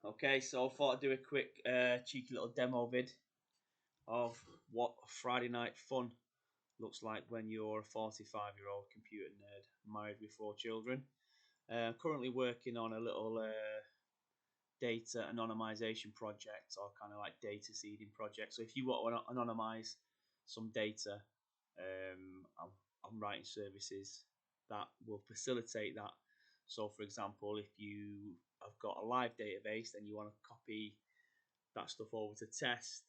Okay, so I thought I'd do a quick cheeky little demo vid of what Friday night fun looks like when you're a 45-year-old computer nerd married with 4 children. Currently working on a little data anonymization project, or kind of like data seeding project. So if you want to anonymize some data, I'm writing services that will facilitate that. So for example, if you have got a live database and you want to copy that stuff over to test,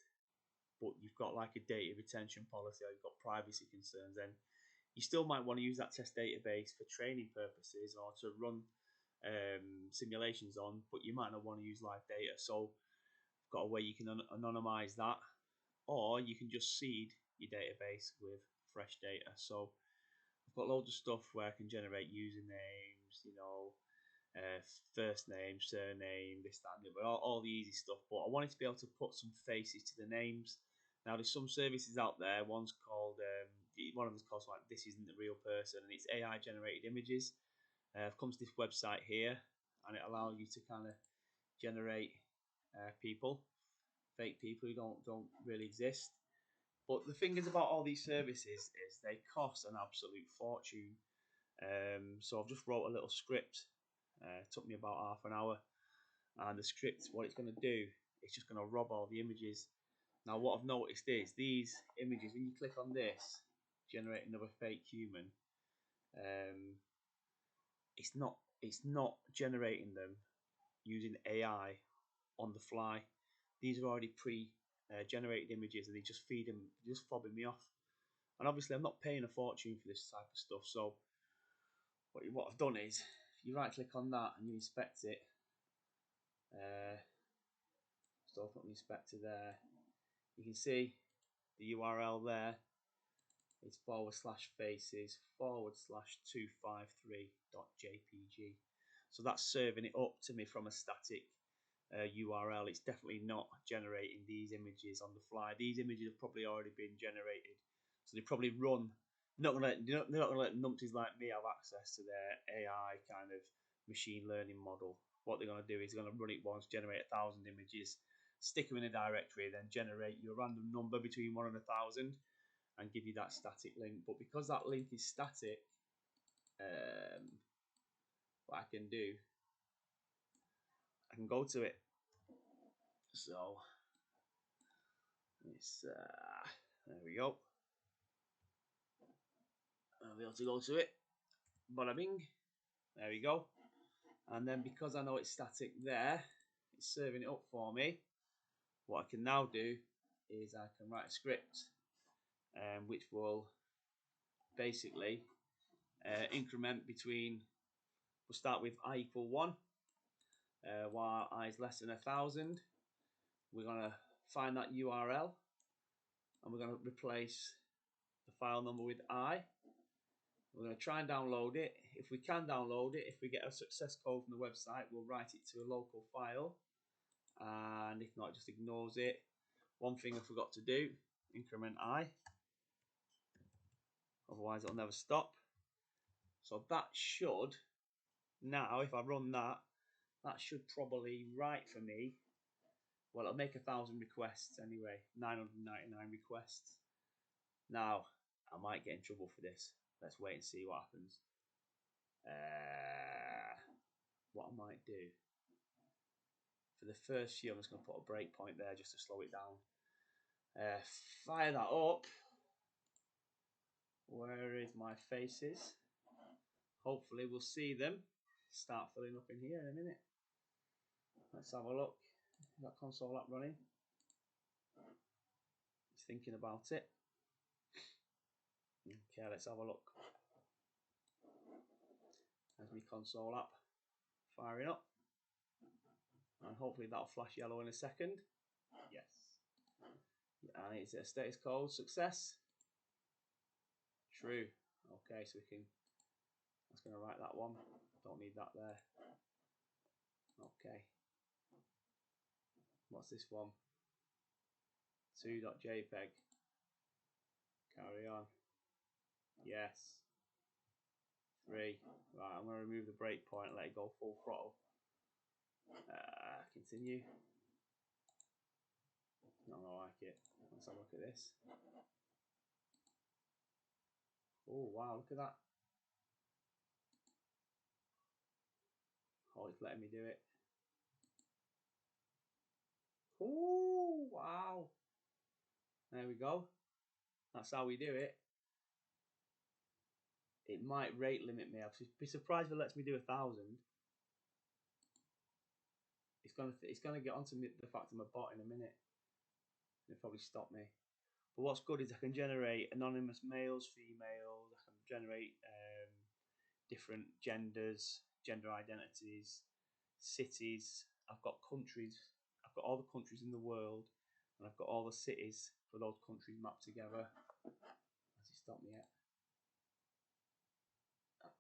but you've got like a data retention policy or you've got privacy concerns, then you still might want to use that test database for training purposes or to run simulations on, but you might not want to use live data. So I've got a way you can anonymize that, or you can just seed your database with fresh data. So I've got loads of stuff where I can generate usernames, uh, first name, surname, this, that, and the other, all the easy stuff. But I wanted to be able to put some faces to the names. Now, there's some services out there. One's called, one of them's called like "This Isn't the Real Person," and it's AI generated images. I've come to this website here, and it allows you to kind of generate people, fake people who don't really exist. But the thing is about all these services is they cost an absolute fortune. So I've just wrote a little script. It took me about half an hour, and the script, what it's going to do, it's just going to rob all the images. Now, what I've noticed is these images, when you click on this, generate another fake human, um, it's not generating them using AI on the fly. These are already pre-generated images, and they just feed them, just fobbing me off. And obviously, I'm not paying a fortune for this type of stuff. So what I've done is, you right click on that and you inspect it. Just open up the inspector there. You can see the URL there. It's /faces/253.jpg. So that's serving it up to me from a static URL. It's definitely not generating these images on the fly. These images have probably already been generated, so they probably run. They're not gonna let numpties like me have access to their AI kind of machine learning model. What they're gonna do is they're gonna run it once, generate 1,000 images, stick them in a directory, then generate you a random number between 1 and 1,000, and give you that static link. But because that link is static, what I can do, I can go to it. So it's there we go. I'll be able to go to it. Bada bing. There we go. And then because I know it's static there, it's serving it up for me. What I can now do is I can write a script, which will basically increment between. We'll start with I equal 1, while I is less than 1,000. We're gonna find that URL, and we're gonna replace the file number with I. We're going to try and download it. If we can download it, if we get a success code from the website, we'll write it to a local file. And if not, it just ignores it. One thing I forgot to do, increment I. Otherwise, it'll never stop. So that should, now, if I run that, that should probably write for me. Well, it'll make 1,000 requests anyway, 999 requests. Now, I might get in trouble for this. Let's wait and see what happens. What I might do, for the first few, I'm just going to put a breakpoint there just to slow it down. Fire that up. Where is my faces? Hopefully we'll see them start filling up in here in a minute. Let's have a look. Is that console app running? He's thinking about it. Okay, let's have a look. There's my console app firing up. And hopefully that'll flash yellow in a second. Yes. And it's a status code success. True. Okay, so we can. That's going to write that one. Don't need that there. Okay. What's this one? 2.jpg. Carry on. Yes. 3. Right, I'm going to remove the breakpoint and let it go full throttle. I can Continue. Not gonna like it. Let's have a look at this. Oh wow, look at that. Oh, it's letting me do it. Oh wow. There we go. That's how we do it. It might rate limit me. I'd be surprised if it lets me do 1,000. It's gonna get onto me, the fact I'm a bot in a minute. It'll probably stop me. But what's good is I can generate anonymous males, females. I can generate different genders, gender identities, cities. I've got countries. I've got all the countries in the world, and I've got all the cities for those countries mapped together. Has it stopped me yet?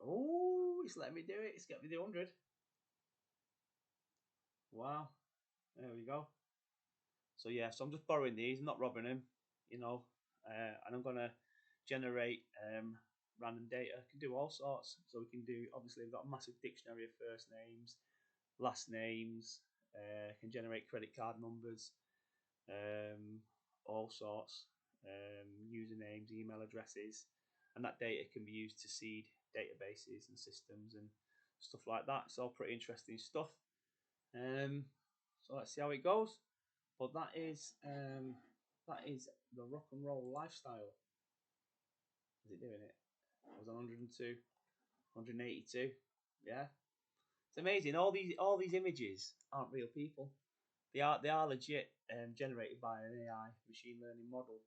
Oh, it's letting me do it. It's got me to 100. Wow. There we go. So yeah, so I'm just borrowing these, not robbing him, you know, and I'm gonna generate random data. I can do all sorts. So we can do, obviously we've got a massive dictionary of first names, last names. Can generate credit card numbers, all sorts, usernames, email addresses, and that data can be used to seed databases and systems and stuff like that. It's all pretty interesting stuff. So let's see how it goes. But that is the rock and roll lifestyle. Is it doing it? I was on 102, 182. Yeah, it's amazing. All these images aren't real people. They are legit, generated by an AI machine learning model.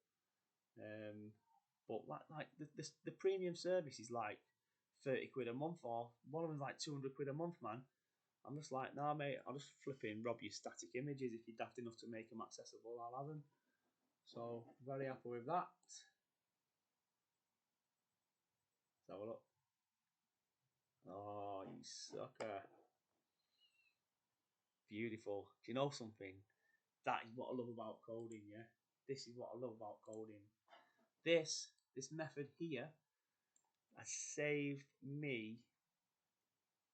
But like the premium service is like 30 quid a month, or one of them's like 200 quid a month, man. I'm just like, nah, mate, I'll just flip in, rob your static images. If you're daft enough to make them accessible, I'll have them. So, very happy with that. Let's have a look. Oh, you sucker. Beautiful. Do you know something? That is what I love about coding, yeah? This is what I love about coding. This method here has saved me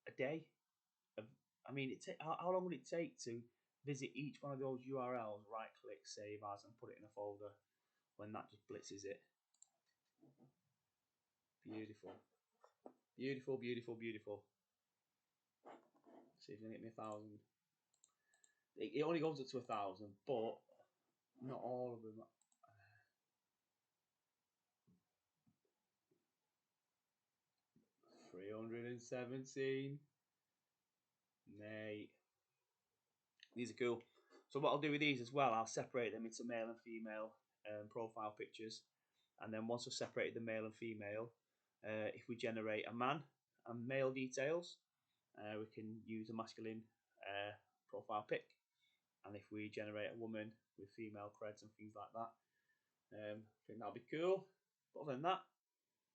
a day. I mean, how long would it take to visit each one of those URLs, right click, save as, and put it in a folder when that just blitzes it? Beautiful. Beautiful, beautiful, beautiful. See if you can hit me 1,000. It only goes up to 1,000, but not all of them. 317. Mate. These are cool. So what I'll do with these as well, I'll separate them into male and female profile pictures. And then once I've separated the male and female, if we generate a man and male details, we can use a masculine profile pic. And if we generate a woman with female creds and things like that, I think that'll be cool. But other than that,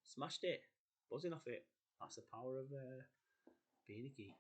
smashed it. Buzzing off it. That's the power of being a geek.